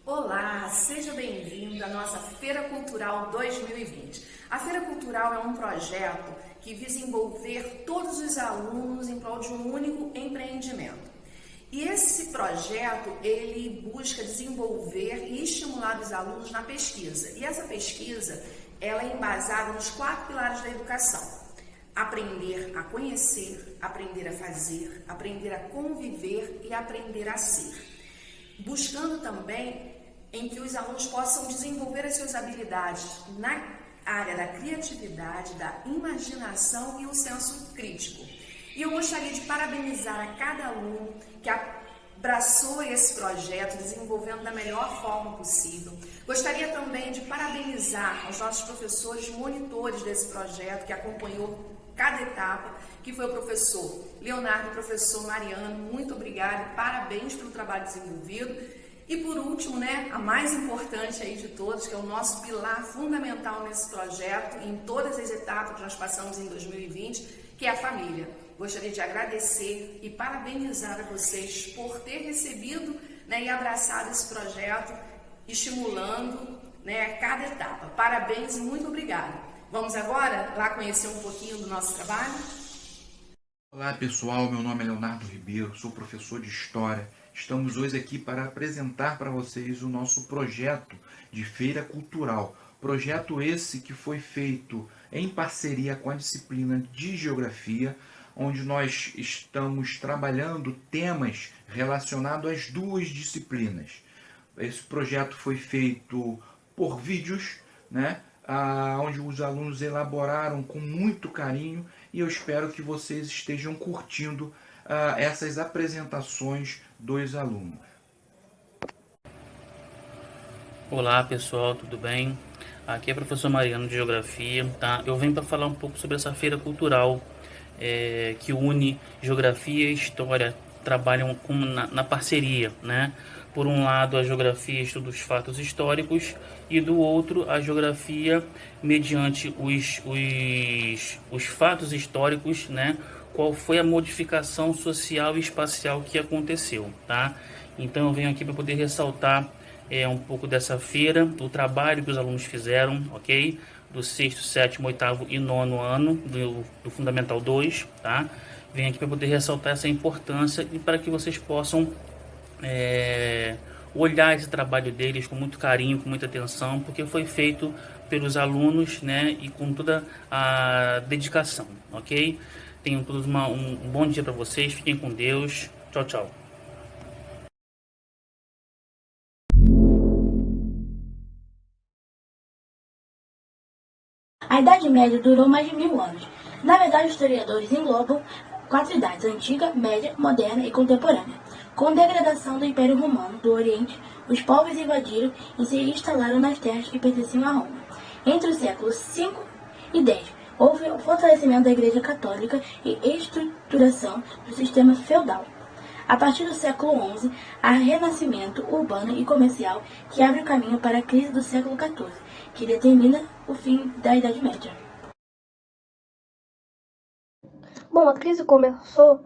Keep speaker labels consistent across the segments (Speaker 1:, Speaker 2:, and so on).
Speaker 1: Olá, seja bem-vindo à nossa Feira Cultural 2020. A Feira Cultural é um projeto que visa envolver todos os alunos em prol de um único empreendimento. E esse projeto, ele busca desenvolver e estimular os alunos na pesquisa. E essa pesquisa, ela é embasada nos 4 pilares da educação. Aprender a conhecer, aprender a fazer, aprender a conviver e aprender a ser. Buscando também em que os alunos possam desenvolver as suas habilidades na área da criatividade, da imaginação e o senso crítico. E eu gostaria de parabenizar a cada aluno que abraçou esse projeto, desenvolvendo da melhor forma possível. Gostaria também de parabenizar os nossos professores monitores desse projeto, que acompanhou cada etapa, que foi o professor Leonardo e o professor Mariano. Muito obrigada e parabéns pelo trabalho desenvolvido. E por último, a mais importante aí de todos, que é o nosso pilar fundamental nesse projeto, em todas as etapas que nós passamos em 2020, que é a família. Gostaria de agradecer e parabenizar a vocês por ter recebido e abraçado esse projeto, estimulando cada etapa. Parabéns e muito obrigada. Vamos agora lá conhecer um pouquinho do nosso trabalho?
Speaker 2: Olá pessoal, meu nome é Leonardo Ribeiro, sou professor de História. Estamos hoje aqui para apresentar para vocês o nosso projeto de Feira Cultural. Projeto esse que foi feito em parceria com a disciplina de Geografia, onde nós estamos trabalhando temas relacionados às duas disciplinas. Esse projeto foi feito por vídeos, onde os alunos elaboraram com muito carinho, e eu espero que vocês estejam curtindo essas apresentações dos alunos.
Speaker 3: Olá pessoal, tudo bem? Aqui é o professor Mariano de Geografia, tá? Eu venho para falar um pouco sobre essa feira cultural que une Geografia e História, trabalham na parceria, Por um lado, a Geografia estuda os fatos históricos e do outro, a Geografia, mediante os fatos históricos, qual foi a modificação social e espacial que aconteceu, tá? Então eu venho aqui para poder ressaltar um pouco dessa feira, do trabalho que os alunos fizeram, ok? Do 6º, 7º, 8º e 9º ano do Fundamental 2, tá? Venho aqui para poder ressaltar essa importância e para que vocês possam olhar esse trabalho deles com muito carinho, com muita atenção, porque foi feito pelos alunos, e com toda a dedicação, ok? Tenham todos um bom dia para vocês, fiquem com Deus, tchau, tchau.
Speaker 4: A Idade Média durou mais de 1000 anos. Na verdade, os historiadores englobam 4 idades: antiga, média, moderna e contemporânea. Com a degradação do Império Romano do Oriente, os povos invadiram e se instalaram nas terras que pertenciam a Roma. Entre os séculos 5 e 10, houve o fortalecimento da Igreja Católica e estruturação do sistema feudal. A partir do século XI, há renascimento urbano e comercial que abre o caminho para a crise do século XIV, que determina o fim da Idade Média.
Speaker 5: Bom, a crise começou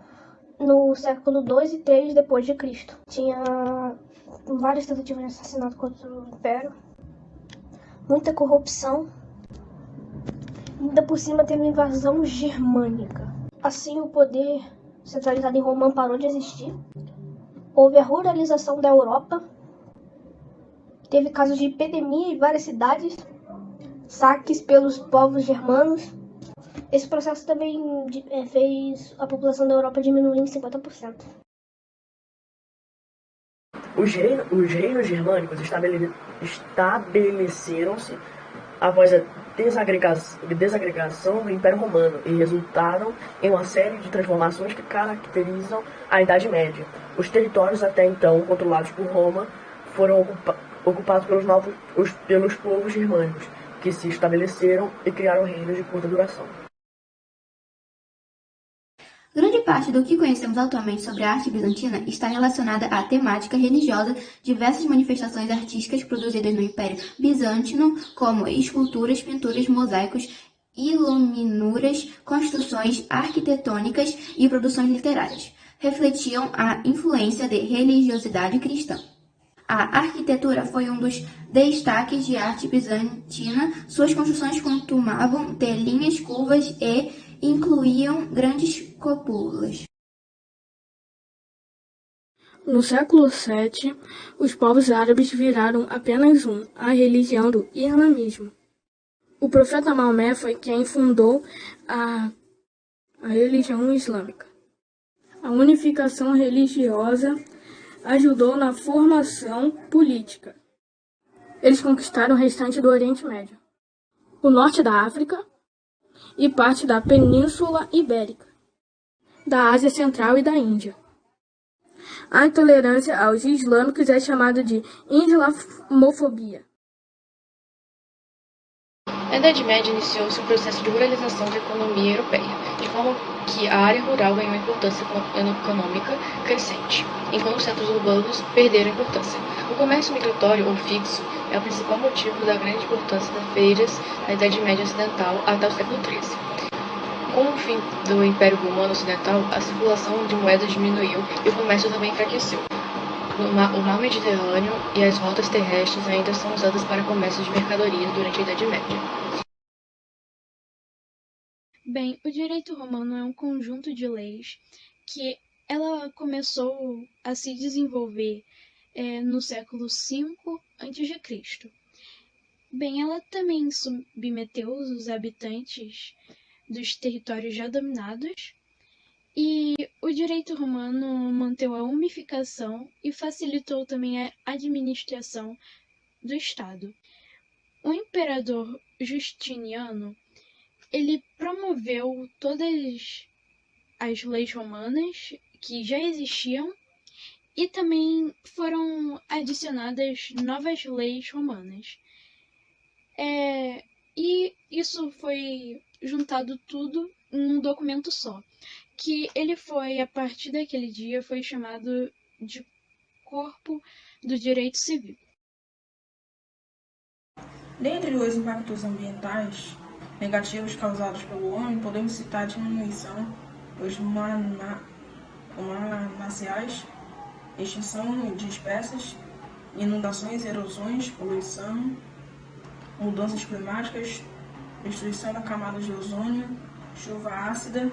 Speaker 5: no século II e III depois de Cristo. Tinha várias tentativas de assassinato contra o Império, muita corrupção, ainda por cima teve uma invasão germânica. Assim, o poder centralizado em Roma parou de existir. Houve a ruralização da Europa. Teve casos de epidemia em várias cidades, saques pelos povos germanos. Esse processo também fez a população da Europa diminuir em 50%.
Speaker 6: Os reinos germânicos estabeleceram-se após a desagregação do Império Romano e resultaram em uma série de transformações que caracterizam a Idade Média. Os territórios até então controlados por Roma foram ocupados pelos povos germânicos, que se estabeleceram e criaram reinos de curta duração.
Speaker 7: Grande parte do que conhecemos atualmente sobre a arte bizantina está relacionada à temática religiosa, diversas manifestações artísticas produzidas no Império Bizantino, como esculturas, pinturas, mosaicos, iluminuras, construções arquitetônicas e produções literárias, refletiam a influência de religiosidade cristã. A arquitetura foi um dos destaques de arte bizantina. Suas construções costumavam ter linhas curvas e incluíam grandes cúpulas.
Speaker 4: No século VII, os povos árabes viraram apenas a religião do islamismo. O profeta Maomé foi quem fundou a religião islâmica. A unificação religiosa ajudou na formação política. Eles conquistaram o restante do Oriente Médio, o norte da África e parte da Península Ibérica, da Ásia Central e da Índia. A intolerância aos islâmicos é chamada de islamofobia.
Speaker 6: Na Idade Média iniciou-se o processo de ruralização da economia europeia, de forma que a área rural ganhou importância econômica crescente, enquanto os centros urbanos perderam importância. O comércio migratório ou fixo é o principal motivo da grande importância das feiras na Idade Média Ocidental até o século XIII. Com o fim do Império Romano Ocidental, a circulação de moedas diminuiu e o comércio também enfraqueceu. O mar Mediterrâneo e as rotas terrestres ainda são usadas para comércio de mercadorias durante a Idade Média.
Speaker 5: Bem, o direito romano é um conjunto de leis que ela começou a se desenvolver no século V a.C. Bem, ela também submeteu os habitantes dos territórios já dominados, e o direito romano manteve a unificação e facilitou também a administração do Estado. O imperador Justiniano, ele promoveu todas as leis romanas que já existiam e também foram adicionadas novas leis romanas. E isso foi juntado tudo em um documento só, que ele foi, a partir daquele dia, foi chamado de Corpo do Direito Civil.
Speaker 8: Dentre os impactos ambientais negativos causados pelo homem, podemos citar a diminuição dos mananciais, extinção de espécies, inundações, erosões, poluição, mudanças climáticas, destruição da camada de ozônio, chuva ácida.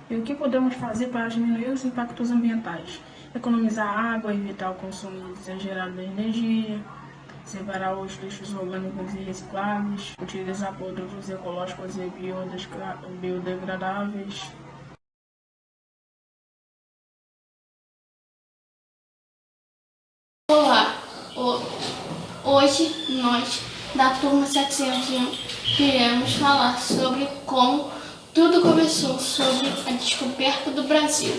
Speaker 8: E o que podemos fazer para diminuir os impactos ambientais? Economizar água, evitar o consumo exagerado de energia, separar os lixos orgânicos e recicláveis, utilizar produtos ecológicos e biodegradáveis.
Speaker 9: Olá, hoje nós da turma 701 iremos falar sobre como tudo começou sobre a descoberta do Brasil.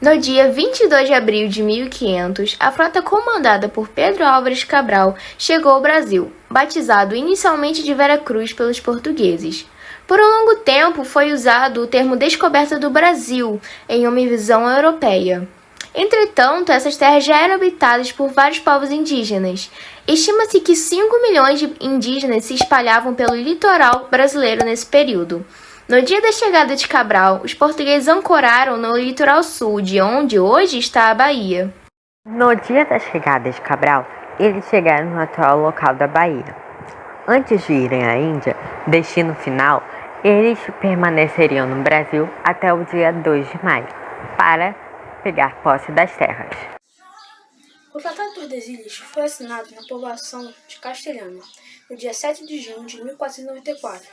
Speaker 10: No dia 22 de abril de 1500, a frota comandada por Pedro Álvares Cabral chegou ao Brasil, batizado inicialmente de Vera Cruz pelos portugueses. Por um longo tempo foi usado o termo descoberta do Brasil, em uma visão europeia. Entretanto, essas terras já eram habitadas por vários povos indígenas. Estima-se que 5 milhões de indígenas se espalhavam pelo litoral brasileiro nesse período. No dia da chegada de Cabral, os portugueses ancoraram no litoral sul, de onde hoje está a Bahia.
Speaker 11: No dia da chegada de Cabral, eles chegaram no atual local da Bahia. Antes de irem à Índia, destino final, eles permaneceriam no Brasil até o dia 2 de maio, para pegar posse das terras.
Speaker 5: O Tratado de Tordesilhas foi assinado na povoação de Castelhana, no dia 7 de junho de 1494,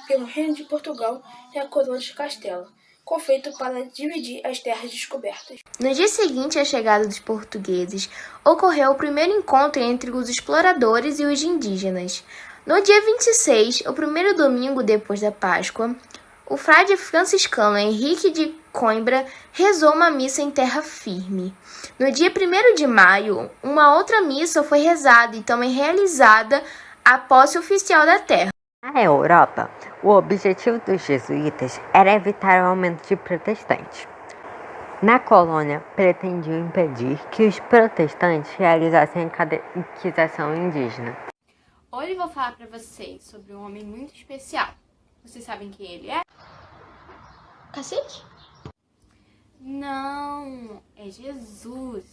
Speaker 5: pelo Reino de Portugal e a Coroa de Castela, confeito para dividir as terras descobertas.
Speaker 10: No dia seguinte à chegada dos portugueses, ocorreu o primeiro encontro entre os exploradores e os indígenas. No dia 26, o primeiro domingo depois da Páscoa, o frade franciscano Henrique de Coimbra rezou uma missa em terra firme. No dia 1º de maio, uma outra missa foi rezada e também realizada a posse oficial da terra.
Speaker 11: Na Europa, o objetivo dos jesuítas era evitar o aumento de protestantes. Na colônia, pretendiam impedir que os protestantes realizassem a catequização indígena.
Speaker 9: Hoje eu vou falar para vocês sobre um homem muito especial,
Speaker 12: Vocês sabem quem ele é?
Speaker 9: Cacique?
Speaker 12: Não, é Jesus.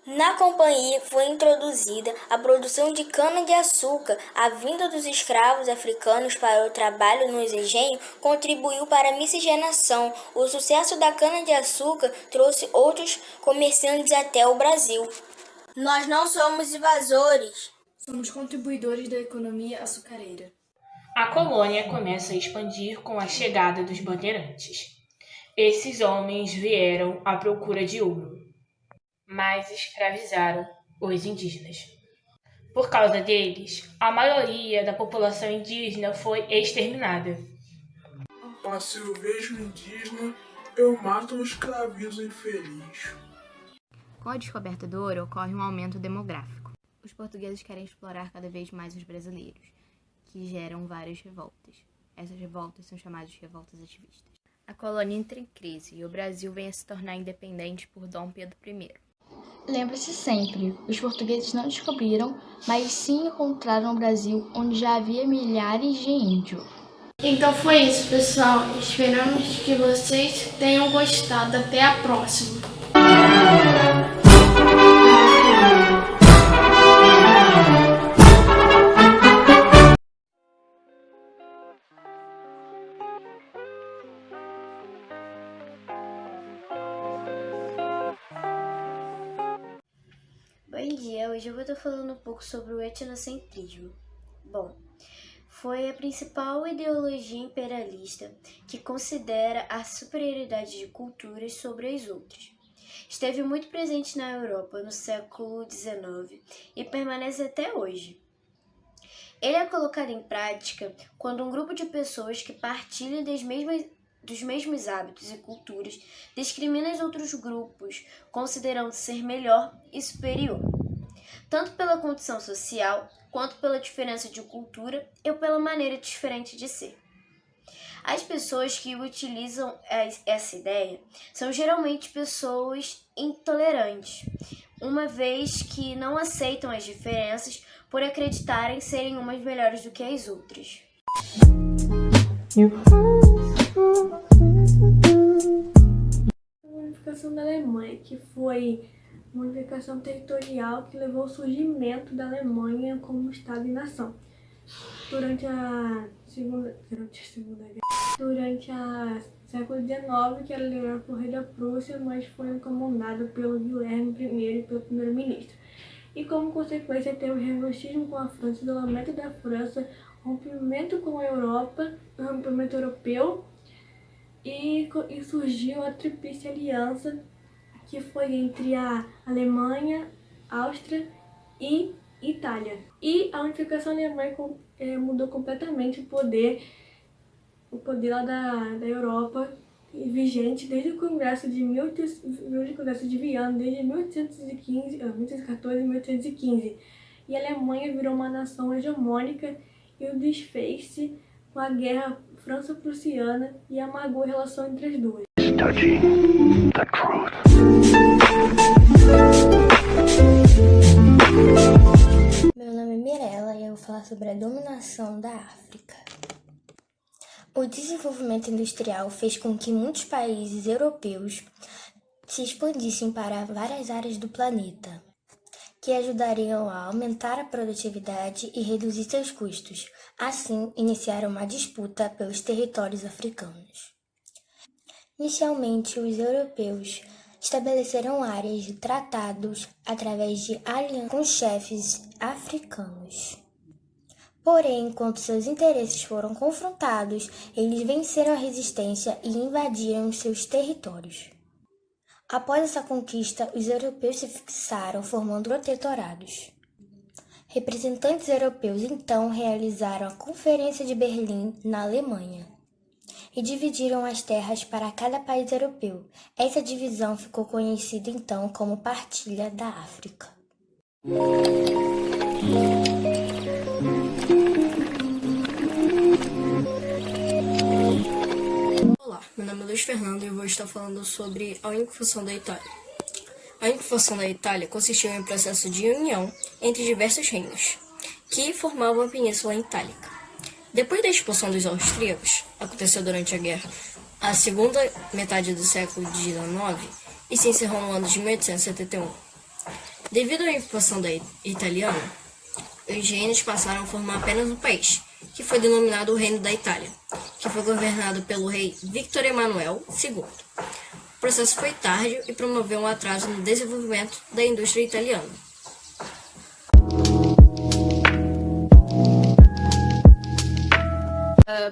Speaker 13: Na companhia foi introduzida a produção de cana-de-açúcar. A vinda dos escravos africanos para o trabalho nos engenhos contribuiu para a miscigenação. O sucesso da cana-de-açúcar trouxe outros comerciantes até o Brasil. Nós não somos invasores.
Speaker 14: Somos contribuidores da economia açucareira.
Speaker 15: A colônia começa a expandir com a chegada dos bandeirantes. Esses homens vieram à procura de ouro, mas escravizaram os indígenas. Por causa deles, a maioria da população indígena foi exterminada.
Speaker 16: Mas se eu vejo indígena, eu mato o escravizo infeliz.
Speaker 12: Com a descoberta do ouro, ocorre um aumento demográfico. Os portugueses querem explorar cada vez mais os brasileiros, que geram várias revoltas. Essas revoltas são chamadas de revoltas ativistas. A colônia entra em crise e o Brasil vem a se tornar independente por Dom Pedro I.
Speaker 9: Lembre-se sempre, os portugueses não descobriram, mas sim encontraram o Brasil, onde já havia milhares de índios.
Speaker 17: Então foi isso, pessoal. Esperamos que vocês tenham gostado. Até a próxima.
Speaker 18: Bom dia, hoje eu vou estar falando um pouco sobre o etnocentrismo. Bom, foi a principal ideologia imperialista que considera a superioridade de culturas sobre as outras. Esteve muito presente na Europa no século XIX e permanece até hoje. Ele é colocado em prática quando um grupo de pessoas que partilham dos mesmos hábitos e culturas discrimina os outros grupos, considerando ser melhor e superior, tanto pela condição social, quanto pela diferença de cultura ou pela maneira diferente de ser. As pessoas que utilizam essa ideia são geralmente pessoas intolerantes, uma vez que não aceitam as diferenças por acreditarem serem umas melhores do que as outras.
Speaker 5: A unificação da Alemanha, que foi uma unificação territorial que levou ao surgimento da Alemanha como Estado e nação. Durante a Segunda Guerra. Durante a século XIX, que era liderado por rei da Prússia, mas foi comandado pelo Guilherme I e pelo primeiro-ministro. E como consequência teve o revanchismo com a França, isolamento da França, rompimento com a Europa, o rompimento europeu, e surgiu a Tríplice Aliança, que foi entre a Alemanha, Áustria e Itália. E a unificação alemã mudou completamente o poder lá da Europa, vigente desde o Congresso de Viana, desde 1814 e 1815. E a Alemanha virou uma nação hegemônica e o desfez-se com a Guerra Franco-Prussiana e amargou a relação entre as duas.
Speaker 13: Meu nome é Mirella e eu vou falar sobre a dominação da África. O desenvolvimento industrial fez com que muitos países europeus se expandissem para várias áreas do planeta, que ajudariam a aumentar a produtividade e reduzir seus custos. Assim, iniciaram uma disputa pelos territórios africanos. Inicialmente, os europeus estabeleceram áreas de tratados através de alianças com chefes africanos. Porém, quando seus interesses foram confrontados, eles venceram a resistência e invadiram seus territórios. Após essa conquista, os europeus se fixaram, formando protetorados. Representantes europeus então realizaram a Conferência de Berlim, na Alemanha, e dividiram as terras para cada país europeu. Essa divisão ficou conhecida então como Partilha da África.
Speaker 19: Olá, meu nome é Luiz Fernando e eu vou estar falando sobre a unificação da Itália. A unificação da Itália consistiu em um processo de união entre diversos reinos, que formavam a Península Itálica. Depois da expulsão dos austríacos, aconteceu durante a segunda metade do século XIX e se encerrou no ano de 1871. Devido à ocupação italiana, os reinos passaram a formar apenas um país, que foi denominado o Reino da Itália, que foi governado pelo rei Victor Emanuel II. O processo foi tardio e promoveu um atraso no desenvolvimento da indústria italiana.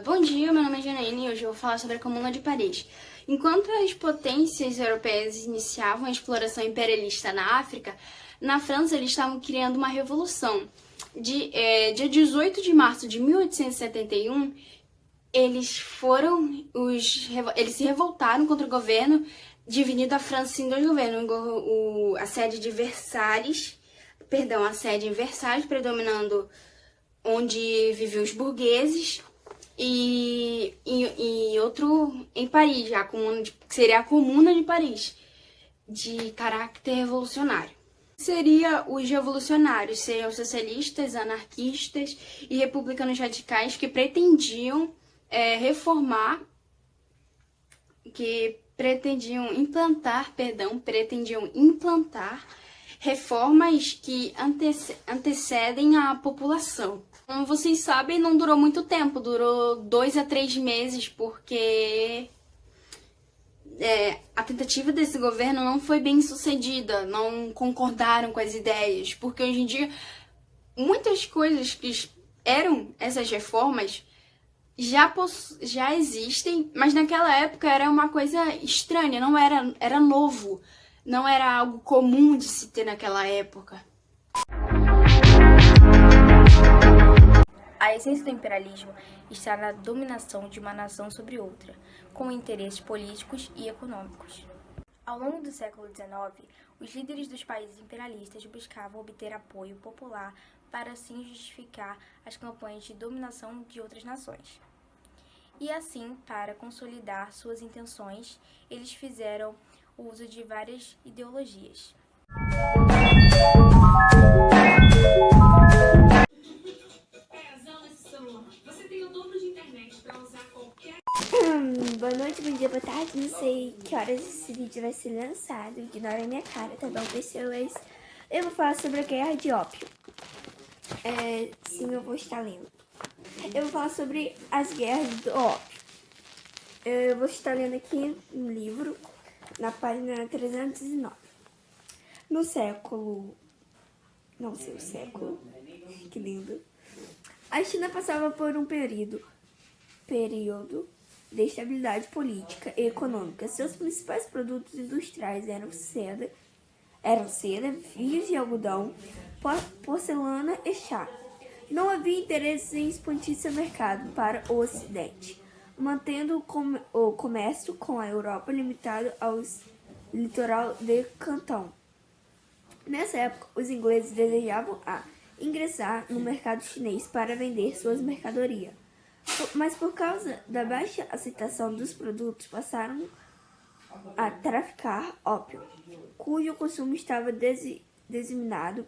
Speaker 20: Bom dia, meu nome é Janaína e hoje eu vou falar sobre a Comuna de Paris. Enquanto as potências europeias iniciavam a exploração imperialista na África, na França eles estavam criando uma revolução. Dia 18 de março de 1871, eles se revoltaram contra o governo, dividindo a França em dois governos, a sede em Versalhes, predominando onde viviam os burgueses, e outro em Paris, que seria a Comuna de Paris, de caráter revolucionário. Os revolucionários seriam socialistas, anarquistas e republicanos radicais que pretendiam implantar reformas que antecedem a população. Como vocês sabem, não durou muito tempo, durou 2 a 3 meses, porque a tentativa desse governo não foi bem sucedida, não concordaram com as ideias, porque hoje em dia muitas coisas que eram essas reformas já existem, mas naquela época era uma coisa estranha, era novo, não era algo comum de se ter naquela época.
Speaker 21: A essência do imperialismo está na dominação de uma nação sobre outra, com interesses políticos e econômicos. Ao longo do século XIX, os líderes dos países imperialistas buscavam obter apoio popular para assim justificar as campanhas de dominação de outras nações. E assim, para consolidar suas intenções, eles fizeram uso de várias ideologias.
Speaker 22: Boa noite, bom dia, boa tarde, não sei que horas esse vídeo vai ser lançado, ignorem minha cara, tá bom, pessoas? Eu vou falar sobre a guerra de ópio. Sim, eu vou estar lendo. Eu vou falar sobre as guerras do ópio. Eu vou estar lendo aqui um livro, na página 309. No século... Não sei o século. Que lindo. A China passava por um período de estabilidade política e econômica. Seus principais produtos industriais eram seda, fios de algodão, porcelana e chá. Não havia interesse em expandir seu mercado para o Ocidente, mantendo o comércio com a Europa limitado ao litoral de Cantão. Nessa época, os ingleses desejavam ingressar no mercado chinês para vender suas mercadorias. Mas por causa da baixa aceitação dos produtos, passaram a traficar ópio, cujo consumo estava disseminado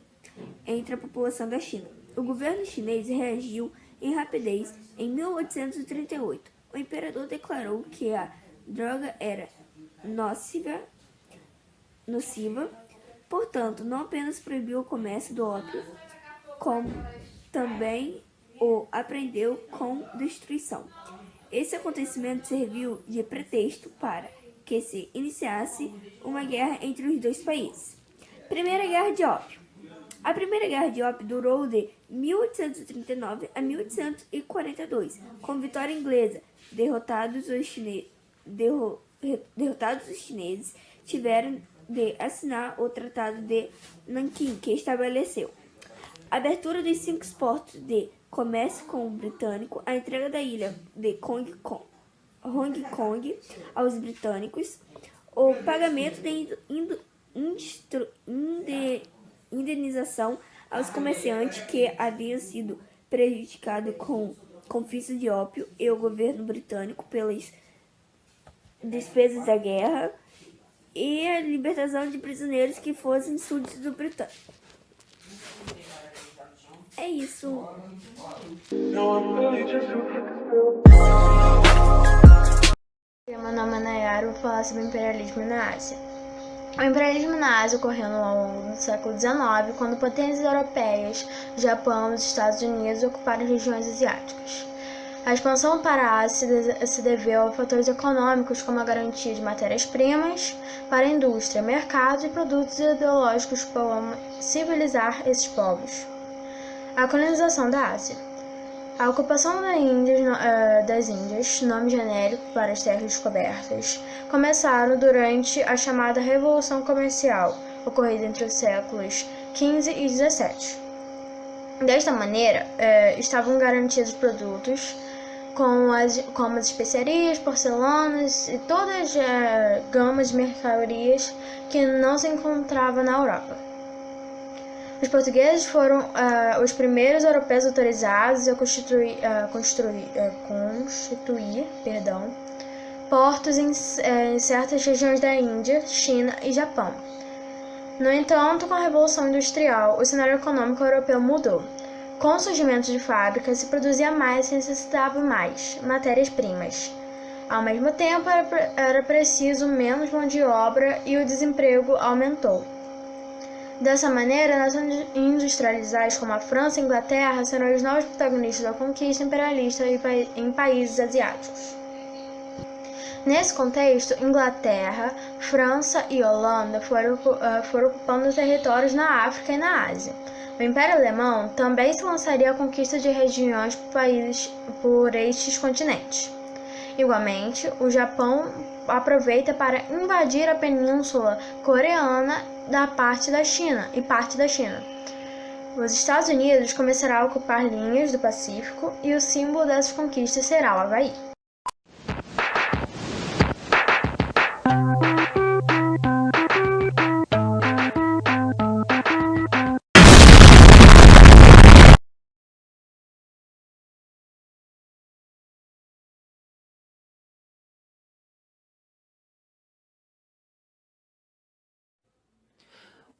Speaker 22: entre a população da China. O governo chinês reagiu em rapidez em 1838. O imperador declarou que a droga era nociva, portanto, não apenas proibiu o comércio do ópio, como também o apreendeu com destruição. Esse acontecimento serviu de pretexto para que se iniciasse uma guerra entre os dois países. Primeira Guerra de Ópio. A Primeira Guerra de Ópio durou de 1839 a 1842, com vitória inglesa. Derrotados os chineses tiveram de assinar o Tratado de Nanquim, que estabeleceu a abertura dos 5 portos de comércio com o britânico, a entrega da ilha de Hong Kong aos britânicos, o pagamento de indenização aos comerciantes que haviam sido prejudicados com confisco de ópio e o governo britânico pelas despesas da guerra, e a libertação de prisioneiros que fossem súditos do britânico. É isso.
Speaker 5: Meu nome é Nayara, vou falar sobre o imperialismo na Ásia. O imperialismo na Ásia ocorreu ao longo do século XIX, quando potências europeias, Japão e os Estados Unidos ocuparam regiões asiáticas. A expansão para a Ásia se deveu a fatores econômicos como a garantia de matérias-primas para a indústria, mercados e produtos ideológicos para civilizar esses povos. A colonização da Ásia. A ocupação das Índias, nome genérico para as terras descobertas, começaram durante a chamada Revolução Comercial, ocorrida entre os séculos XV e XVII. Desta maneira, estavam garantidos produtos como as especiarias, porcelanas e todas as gamas de mercadorias que não se encontravam na Europa. Os portugueses foram os primeiros europeus autorizados a constituir portos em certas regiões da Índia, China e Japão. No entanto, com a Revolução Industrial, o cenário econômico europeu mudou. Com o surgimento de fábricas, se produzia mais e se necessitava mais matérias-primas. Ao mesmo tempo, era preciso menos mão de obra e o desemprego aumentou. Dessa maneira, nações industrializadas como a França e a Inglaterra serão os novos protagonistas da conquista imperialista em países asiáticos. Nesse contexto, Inglaterra, França e Holanda foram ocupando territórios na África e na Ásia. O Império Alemão também se lançaria à conquista de regiões por estes continentes. Igualmente, o Japão aproveita para invadir a península coreana da parte da China. Os Estados Unidos começarão a ocupar linhas do Pacífico e o símbolo dessas conquistas será o Havaí.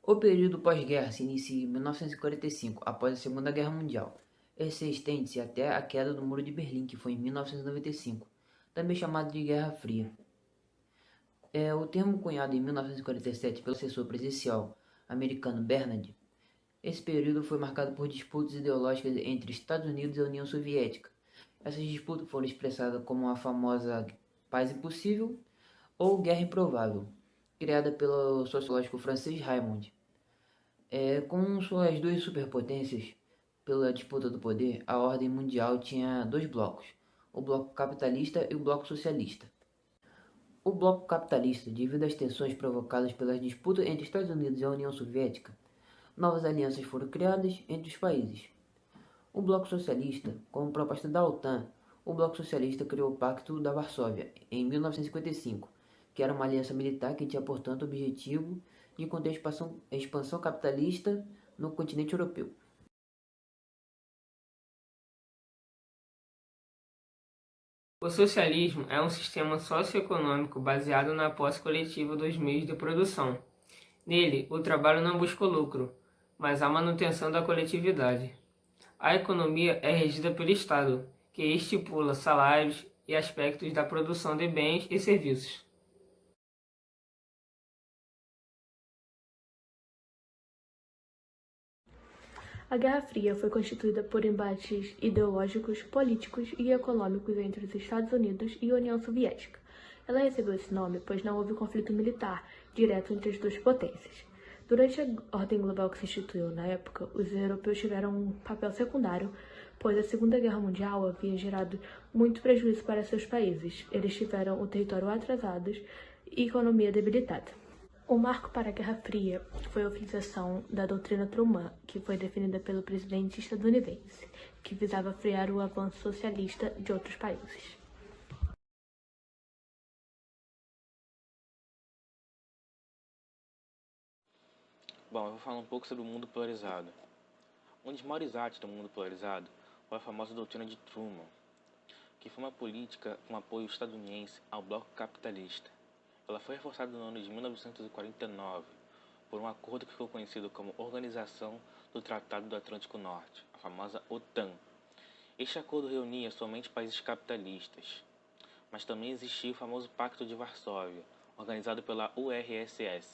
Speaker 1: O período pós-guerra se inicia em 1945, após a Segunda Guerra Mundial. Esse estende-se até a queda do Muro de Berlim, que foi em 1995, também chamado de Guerra Fria. O termo cunhado em 1947 pelo assessor presidencial americano Bernard. Esse período foi marcado por disputas ideológicas entre Estados Unidos e a União Soviética. Essas disputas foram expressadas como a famosa paz impossível ou guerra improvável, criada pelo sociólogo francês Raymond. Com suas duas superpotências, pela disputa do poder, a ordem mundial tinha dois blocos, o bloco capitalista e o bloco socialista. O bloco capitalista, devido às tensões provocadas pelas disputas entre Estados Unidos e a União Soviética, novas alianças foram criadas entre os países. O bloco socialista, como proposta da OTAN, o bloco socialista criou o Pacto da Varsóvia, em 1955, que era uma aliança militar que tinha, portanto, o objetivo de conter a expansão capitalista no continente europeu.
Speaker 15: O socialismo é um sistema socioeconômico baseado na posse coletiva dos meios de produção. Nele, o trabalho não busca o lucro, mas a manutenção da coletividade. A economia é regida pelo Estado, que estipula salários e aspectos da produção de bens e serviços.
Speaker 2: A Guerra Fria foi constituída por embates ideológicos, políticos e econômicos entre os Estados Unidos e a União Soviética. Ela recebeu esse nome pois não houve conflito militar direto entre as duas potências. Durante a ordem global que se instituiu na época, os europeus tiveram um papel secundário, pois a Segunda Guerra Mundial havia gerado muito prejuízo para seus países. Eles tiveram o território atrasado e economia debilitada. O marco para a Guerra Fria foi a utilização da doutrina Truman, que foi definida pelo presidente estadunidense, que visava frear o avanço socialista de outros países.
Speaker 23: Bom, eu vou falar um pouco sobre o mundo polarizado. Um dos maiores atos do mundo polarizado foi a famosa doutrina de Truman, que foi uma política com apoio estadunidense ao bloco capitalista. Ela foi reforçada no ano de 1949 por um acordo que ficou conhecido como Organização do Tratado do Atlântico Norte, a famosa OTAN. Este acordo reunia somente países capitalistas, mas também existia o famoso Pacto de Varsóvia, organizado pela URSS.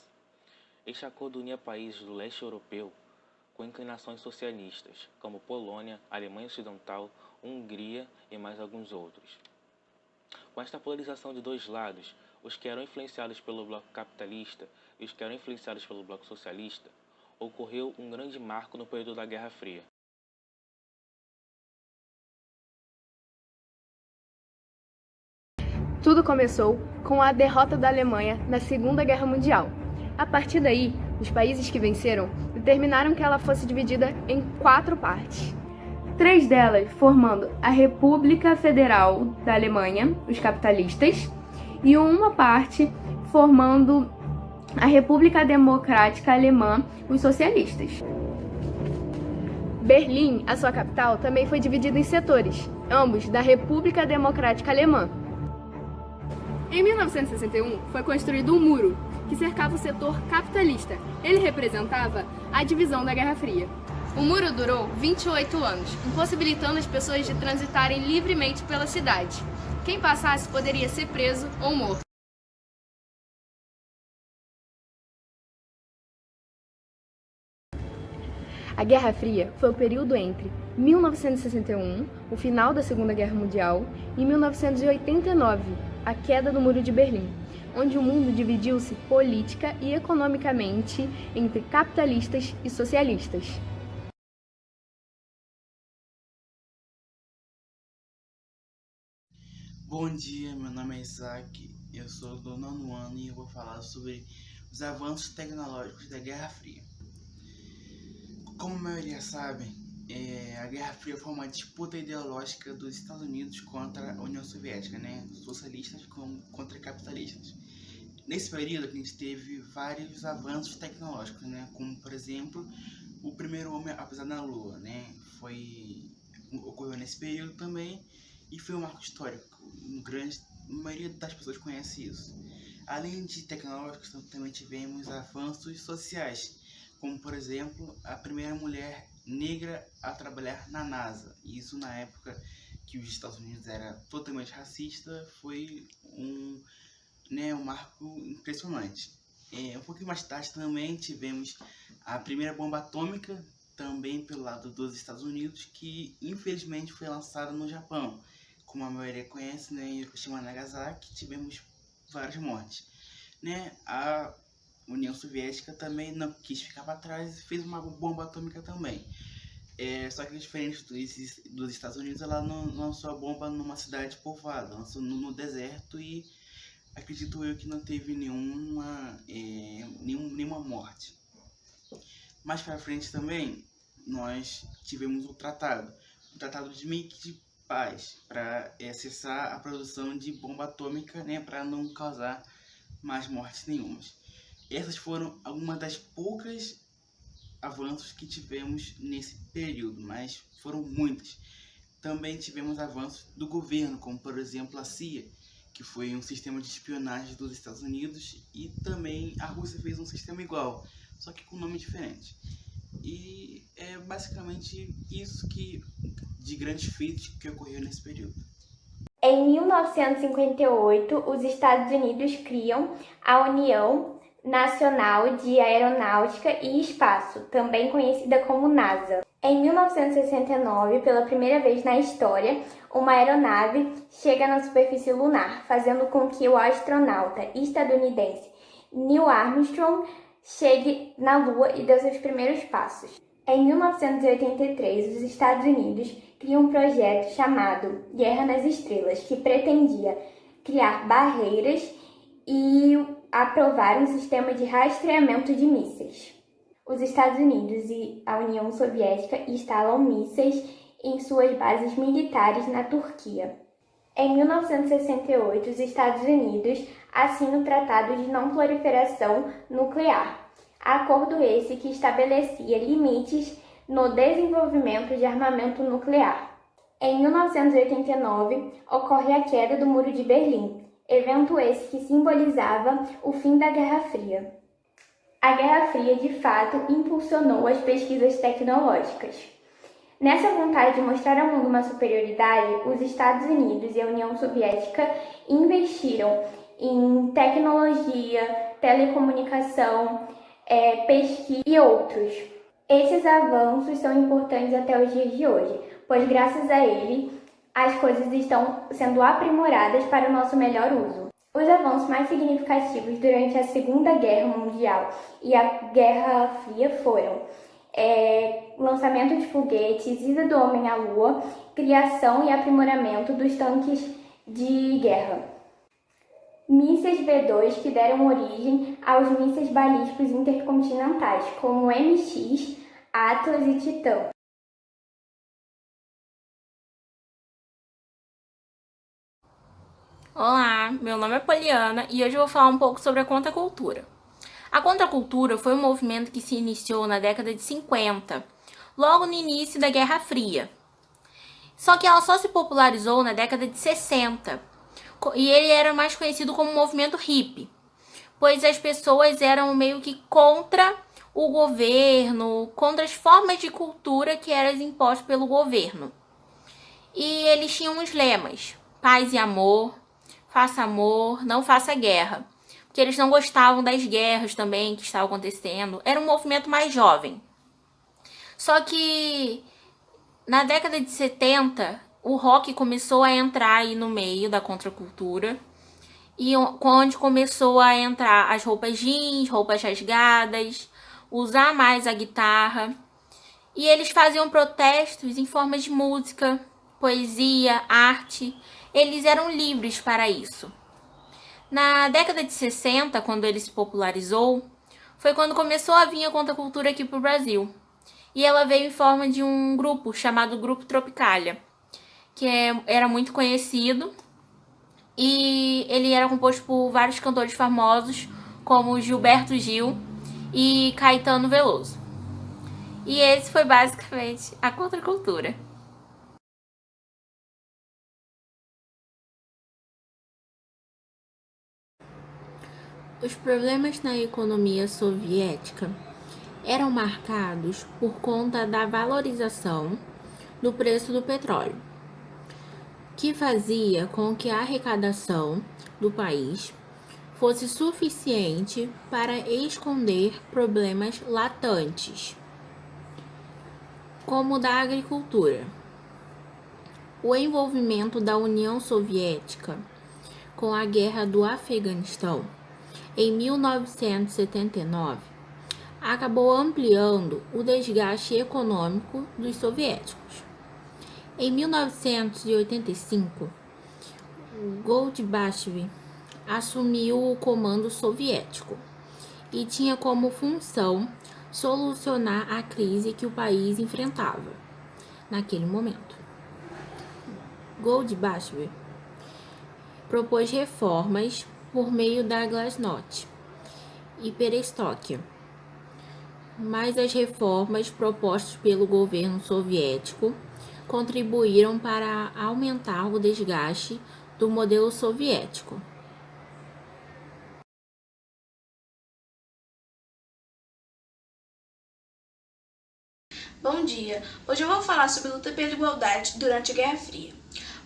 Speaker 23: Este acordo unia países do leste europeu com inclinações socialistas, como Polônia, Alemanha Ocidental, Hungria e mais alguns outros. Com esta polarização de dois lados, os que eram influenciados pelo bloco capitalista e os que eram influenciados pelo bloco socialista, ocorreu um grande marco no período da Guerra Fria.
Speaker 2: Tudo começou com a derrota da Alemanha na Segunda Guerra Mundial. A partir daí, os países que venceram determinaram que ela fosse dividida em 4 partes. 3 delas formando a República Federal da Alemanha, os capitalistas, e uma parte formando a República Democrática Alemã, os socialistas. Berlim, a sua capital, também foi dividida em setores, ambos da República Democrática Alemã. Em 1961, foi construído um muro que cercava o setor capitalista. Ele representava a divisão da Guerra Fria. O muro durou 28 anos, impossibilitando as pessoas de transitarem livremente pela cidade. Quem passasse poderia ser preso ou morto. A Guerra Fria foi o período entre 1961, o final da Segunda Guerra Mundial, e 1989, a queda do Muro de Berlim, onde o mundo dividiu-se política e economicamente entre capitalistas e socialistas.
Speaker 3: Bom dia, meu nome é Isaac, eu sou do 9º ano e eu vou falar sobre os avanços tecnológicos da Guerra Fria. Como a maioria sabe, a Guerra Fria foi uma disputa ideológica dos Estados Unidos contra a União Soviética, socialistas contra capitalistas. Nesse período a gente teve vários avanços tecnológicos, como por exemplo o primeiro homem a pisar na Lua, ocorreu nesse período também e foi um marco histórico. A maioria das pessoas conhece isso. Além de tecnológicos, também tivemos avanços sociais, como por exemplo a primeira mulher negra a trabalhar na NASA. Isso na época que os Estados Unidos era totalmente racista, foi um marco impressionante. Um pouquinho mais tarde também tivemos a primeira bomba atômica, também pelo lado dos Estados Unidos, que infelizmente foi lançada no Japão. Como a maioria conhece, em Hiroshima e Nagasaki tivemos várias mortes. A União Soviética também não quis ficar para trás e fez uma bomba atômica também. Só que diferente dos Estados Unidos, ela não lançou a bomba numa cidade povoada, lançou no deserto e acredito eu que não teve nenhuma morte. Mais para frente também, nós tivemos o Tratado de Minsk de Paz, para cessar a produção de bomba atômica, para não causar mais mortes nenhumas. Essas foram algumas das poucas avanços que tivemos nesse período, mas foram muitos. Também tivemos avanços do governo, como por exemplo a CIA, que foi um sistema de espionagem dos Estados Unidos, e também a Rússia fez um sistema igual, só que com nome diferente. E é basicamente isso de grandes feitos que ocorreu nesse período.
Speaker 10: Em 1958, os Estados Unidos criam a União Nacional de Aeronáutica e Espaço, também conhecida como NASA. Em 1969, pela primeira vez na história, uma aeronave chega na superfície lunar, fazendo com que o astronauta estadunidense Neil Armstrong chegue na Lua e dê seus primeiros passos. Em 1983, os Estados Unidos criam um projeto chamado Guerra nas Estrelas, que pretendia criar barreiras e aprovar um sistema de rastreamento de mísseis. Os Estados Unidos e a União Soviética instalam mísseis em suas bases militares na Turquia. Em 1968, os Estados Unidos assinam o Tratado de Não Proliferação Nuclear, acordo esse que estabelecia limites no desenvolvimento de armamento nuclear. Em 1989, ocorre a queda do Muro de Berlim, evento esse que simbolizava o fim da Guerra Fria. A Guerra Fria, de fato, impulsionou as pesquisas tecnológicas. Nessa vontade de mostrar ao mundo uma superioridade, os Estados Unidos e a União Soviética investiram em tecnologia, telecomunicação, pesquisa e outros. Esses avanços são importantes até os dias de hoje, pois graças a ele as coisas estão sendo aprimoradas para o nosso melhor uso. Os avanços mais significativos durante a Segunda Guerra Mundial e a Guerra Fria foram lançamento de foguetes, ida do homem à Lua, criação e aprimoramento dos tanques de guerra. Mísseis B-2 que deram origem aos mísseis balísticos intercontinentais, como MX, Atlas e Titã.
Speaker 15: Olá, meu nome é Poliana e hoje eu vou falar um pouco sobre a contracultura. A contracultura foi um movimento que se iniciou na década de 50, logo no início da Guerra Fria. Só que ela só se popularizou na década de 60, e ele era mais conhecido como movimento hippie, pois as pessoas eram meio que contra o governo, contra as formas de cultura que eram impostas pelo governo. E eles tinham uns lemas: paz e amor, não faça guerra. Porque eles não gostavam das guerras também que estavam acontecendo. Era um movimento mais jovem. Só que na década de 70, o rock começou a entrar aí no meio da contracultura. E onde começou a entrar as roupas jeans, roupas rasgadas, usar mais a guitarra. E eles faziam protestos em forma de música, poesia, arte. Eles eram livres para isso. Na década de 60, quando ele se popularizou, foi quando começou a vir a contracultura aqui para o Brasil. E ela veio em forma de um grupo chamado Grupo Tropicália, que era muito conhecido. E ele era composto por vários cantores famosos, como Gilberto Gil e Caetano Veloso. E esse foi basicamente a contracultura. Os problemas na economia soviética eram marcados por conta da valorização do preço do petróleo, que fazia com que a arrecadação do país fosse suficiente para esconder problemas latentes, como o da agricultura. O envolvimento da União Soviética com a Guerra do Afeganistão em 1979, acabou ampliando o desgaste econômico dos soviéticos. Em 1985, Gorbachev assumiu o comando soviético e tinha como função solucionar a crise que o país enfrentava naquele momento. Gorbachev propôs reformas por meio da Glasnost e Perestroika, mas as reformas propostas pelo governo soviético contribuíram para aumentar o desgaste do modelo soviético.
Speaker 14: Bom dia! Hoje eu vou falar sobre a luta pela igualdade durante a Guerra Fria.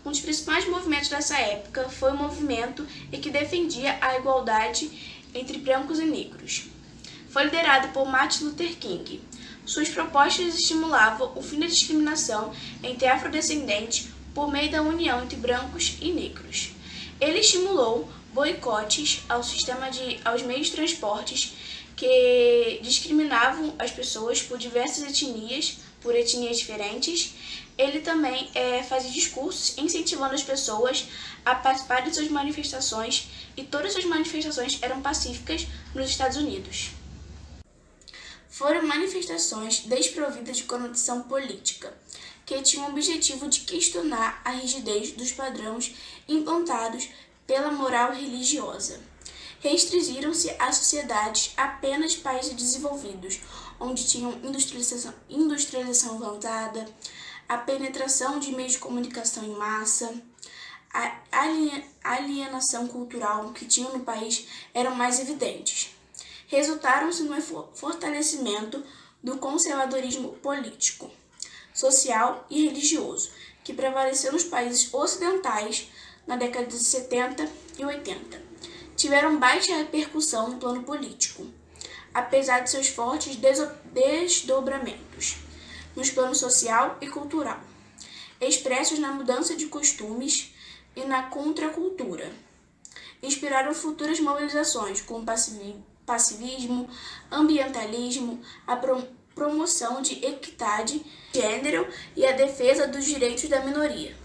Speaker 14: Um dos principais movimentos dessa época foi o movimento em que defendia a igualdade entre brancos e negros. Foi liderado por Martin Luther King. Suas propostas estimulavam o fim da discriminação entre afrodescendentes por meio da união entre brancos e negros. Ele estimulou boicotes aos meios de transportes que discriminavam as pessoas por diversas etnias, por etnias diferentes. Ele também fazia discursos incentivando as pessoas a participar de suas manifestações, e todas as manifestações eram pacíficas nos Estados Unidos. Foram manifestações desprovidas de conotação política, que tinham o objetivo de questionar a rigidez dos padrões implantados pela moral religiosa. Restringiram-se a sociedades apenas países desenvolvidos, onde tinham industrialização avançada, a penetração de meios de comunicação em massa, a alienação cultural que tinham no país eram mais evidentes. Resultaram-se no fortalecimento do conservadorismo político. social e religioso, que prevaleceu nos países ocidentais na década de 70 e 80. Tiveram baixa repercussão no plano político, apesar de seus fortes desdobramentos nos planos social e cultural, expressos na mudança de costumes e na contracultura. Inspiraram futuras mobilizações como passivismo, ambientalismo, a promoção de equidade de gênero e a defesa dos direitos da minoria.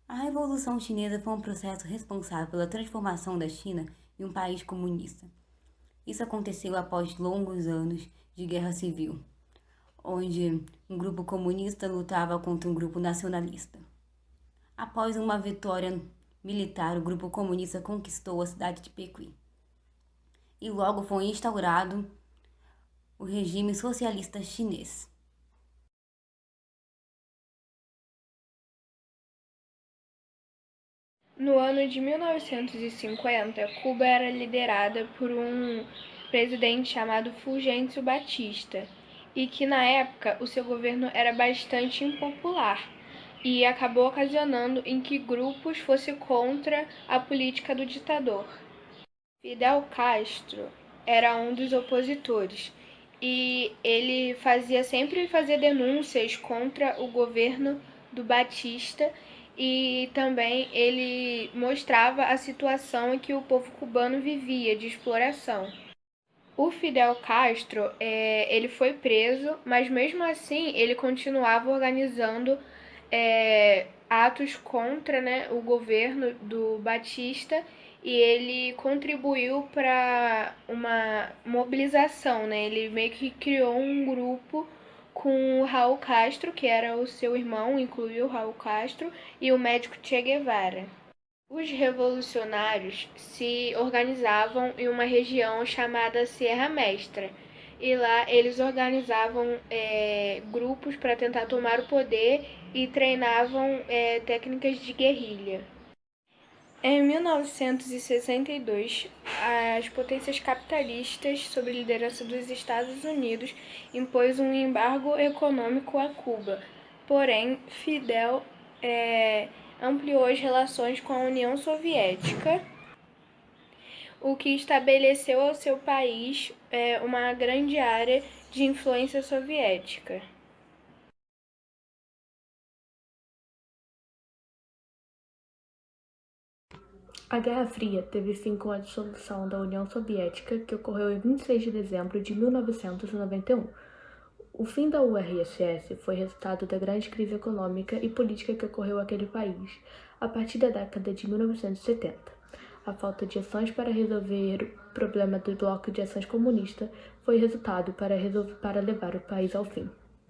Speaker 4: A Revolução Chinesa foi um processo responsável pela transformação da China em um país comunista. Isso aconteceu após longos anos de guerra civil, onde um grupo comunista lutava contra um grupo nacionalista. Após uma vitória militar, o grupo comunista conquistou a cidade de Pequim. E logo foi instaurado o regime socialista chinês.
Speaker 2: No ano de 1950, Cuba era liderada por um presidente chamado Fulgêncio Batista, e que na época o seu governo era bastante impopular e acabou ocasionando em que grupos fossem contra a política do ditador. Fidel Castro era um dos opositores e ele sempre fazia denúncias contra o governo do Batista, e também ele mostrava a situação em que o povo cubano vivia de exploração. O Fidel Castro ele foi preso, mas mesmo assim ele continuava organizando atos contra, o governo do Batista, e ele contribuiu para uma mobilização, Ele meio que criou um grupo com o Raul Castro, que era o seu irmão, incluiu o Raul Castro, e o médico Che Guevara. Os revolucionários se organizavam em uma região chamada Serra Mestra, e lá eles organizavam grupos para tentar tomar o poder e treinavam técnicas de guerrilha. Em 1962, as potências capitalistas, sob a liderança dos Estados Unidos, impôs um embargo econômico a Cuba. Porém, Fidel ampliou as relações com a União Soviética, o que estabeleceu ao seu país uma grande área de influência soviética. A Guerra Fria teve fim com a dissolução da União Soviética, que ocorreu em 26 de dezembro de 1991. O fim da URSS foi resultado da grande crise econômica e política que ocorreu naquele país a partir da década de 1970. A falta de ações para resolver o problema do bloco de ações comunista foi resultado para levar o país ao fim.